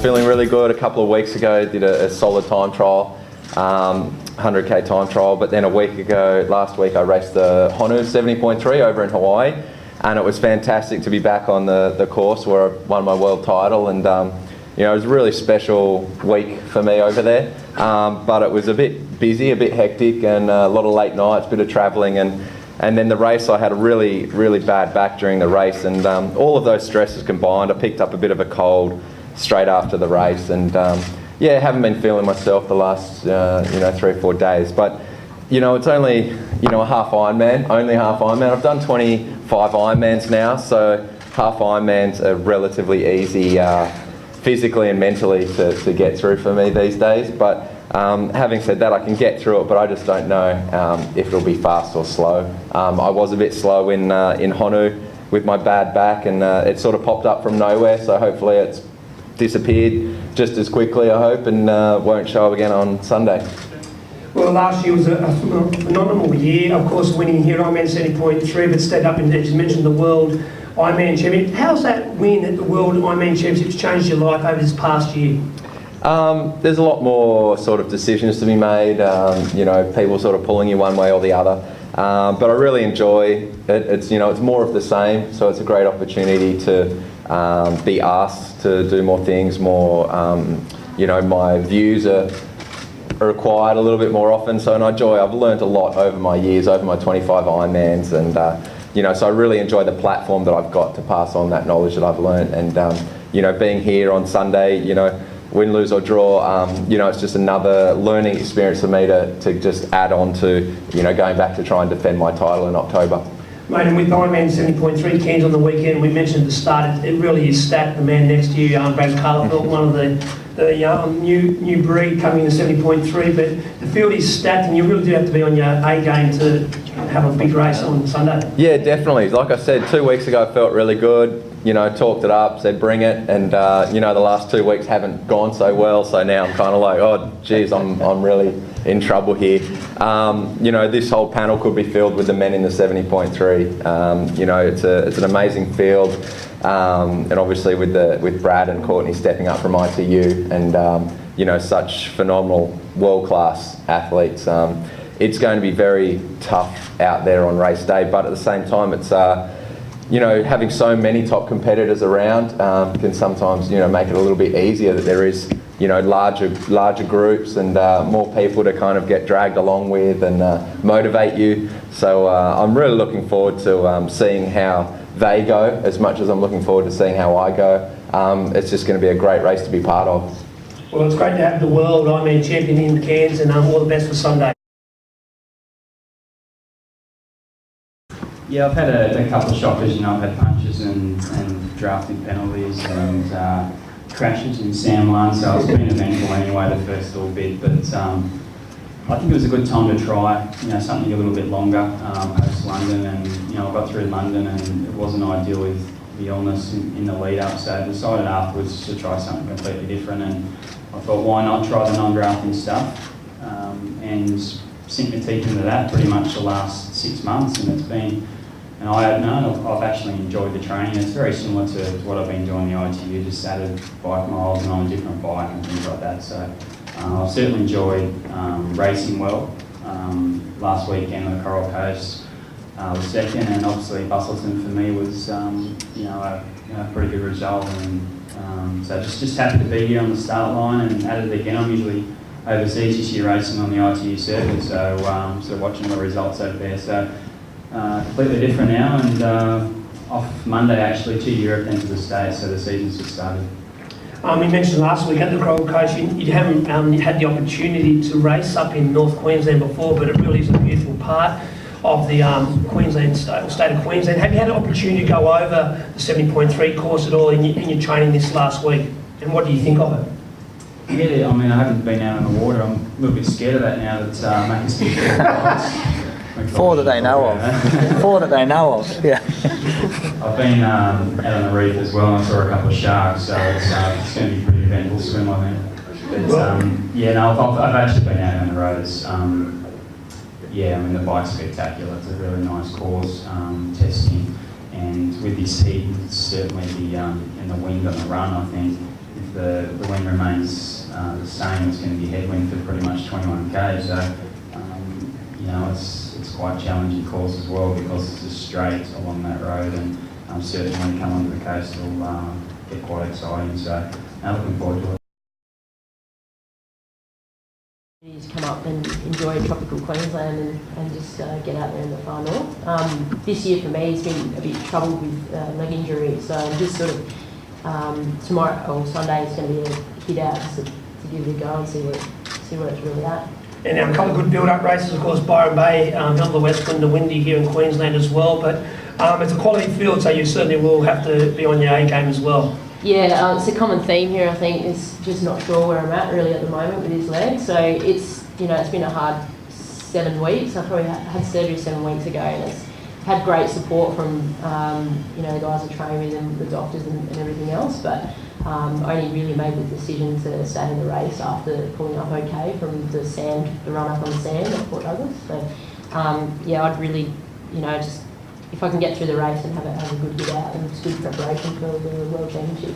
feeling really good. A couple of weeks ago, did a solid time trial, 100k time trial, but then last week I raced the Honu 70.3 over in Hawaii, and it was fantastic to be back on the course where I won my world title, and you know, it was a really special week for me over there, but it was a bit busy, a bit hectic, and a lot of late nights, a bit of travelling, and then the race, I had a really, really bad back during the race, and all of those stresses combined, I picked up a bit of a cold straight after the race, and yeah, haven't been feeling myself the last 3 or 4 days, but you know, it's only a half Ironman, I've done 25 Ironmans now, so half Ironmans are relatively easy physically and mentally to get through for me these days, but having said that, I can get through it, but I just don't know if it'll be fast or slow. I was a bit slow in Honu with my bad back, and it sort of popped up from nowhere, so hopefully it's disappeared just as quickly, I hope, and won't show up again on Sunday. Well, last year was a phenomenal year, of course, winning here at Ironman 70.3, but stayed up in, as you mentioned, the World Ironman Championship. How's that win at the World Ironman Championships changed your life over this past year? There's a lot more sort of decisions to be made, people sort of pulling you one way or the other, but I really enjoy it. It's more of the same, so it's a great opportunity to be asked to do more things, my views are required a little bit more often, so I've learned a lot over my years, over my 25 Ironmans, and so I really enjoy the platform that I've got to pass on that knowledge that I've learned, and being here on Sunday, win, lose or draw, it's just another learning experience for me to just add on to, going back to try and defend my title in October. Mate, and with Ironman 70.3 Cairns on the weekend, we mentioned at the start, it really is stacked. The man next to you, Brad Carlefelt, one of the new breed coming in 70.3, but the field is stacked, and you really do have to be on your A game to have a big race on Sunday. Yeah, definitely. Like I said, 2 weeks ago I felt really good, talked it up, said bring it, and the last 2 weeks haven't gone so well, so now I'm kind of like, oh geez, I'm really in trouble here. This whole panel could be filled with the men in the 70.3. It's an amazing field, and obviously with Brad and Courtney stepping up from ITU, and such phenomenal world-class athletes. It's going to be very tough out there on race day, but at the same time, it's having so many top competitors around can sometimes make it a little bit easier that there is larger groups and more people to kind of get dragged along with and motivate you. So I'm really looking forward to seeing how they go as much as I'm looking forward to seeing how I go. It's just going to be a great race to be part of. Well, it's great to have the world Ironman champion in Cairns, and all the best for Sunday. Yeah, I've had a couple of shockers, I've had punches and drafting penalties and crashes in San Juan, so it's been eventful anyway, the first little bit, but I think it was a good time to try, something a little bit longer post London, and I got through London and it wasn't ideal with the illness in the lead up, so I decided afterwards to try something completely different, and I thought why not try the non-drafting stuff, and sink my teeth into that pretty much the last 6 months, and it's been an eye-opener. I've actually enjoyed the training. It's very similar to what I've been doing the ITU, just added bike miles and on a different bike and things like that. So I've certainly enjoyed racing well. Last weekend on the Coral Coast was second, and obviously Bustleton for me was a pretty good result. And so just happy to be here on the start line and at it again. I'm usually overseas this year racing on the ITU circuit, so watching the results over there. So completely different now, and off Monday actually to Europe and to the States, so the season's just started. You mentioned last week at the Coral Coast, you haven't had the opportunity to race up in North Queensland before, but it really is a beautiful part of the Queensland state of Queensland. Have you had an opportunity to go over the 70.3 course at all in your training this last week, and what do you think of it? Yeah, I haven't been out on the water. I'm a little bit scared of that now that Macca's been Four that they know of. Four that they know of, yeah. I've been out on the reef as well, and I saw a couple of sharks, so it's going to be a pretty eventful swim, I think. But I've actually been out on the road. The bike's spectacular. It's a really nice course, testing, and with this heat, certainly in the wind on the run, I think, if the wind remains the same, it's going to be headwind for pretty much 21k. So you know, it's quite a challenging course as well because it's just straight along that road, and certainly when you come onto the coast, it'll get quite exciting. So looking forward to it. Come up and enjoy tropical Queensland and just get out there in the far north. This year for me has been a bit troubled with leg injury, so I'm just sort of tomorrow or Sunday is going to be a hit out just to give it a go and see where it's really at. And a couple of good build-up races, of course, Byron Bay, held the Westland, the Windy here in Queensland as well, but it's a quality field, so you certainly will have to be on your A game as well. Yeah, it's a common theme here, I think, is just not sure where I'm at really at the moment with his leg. So it's, you know, it's been a hard 7 weeks. I probably had surgery 7 weeks ago, and it's had great support from, you know, the guys that train with him, the doctors and everything else, but I only really made the decision to stay in the race after pulling up okay from the run up on the sand at Port Douglas. So, yeah, I'd really, you know, just if I can get through the race and have a good hit out, and it's good preparation for the World Championship.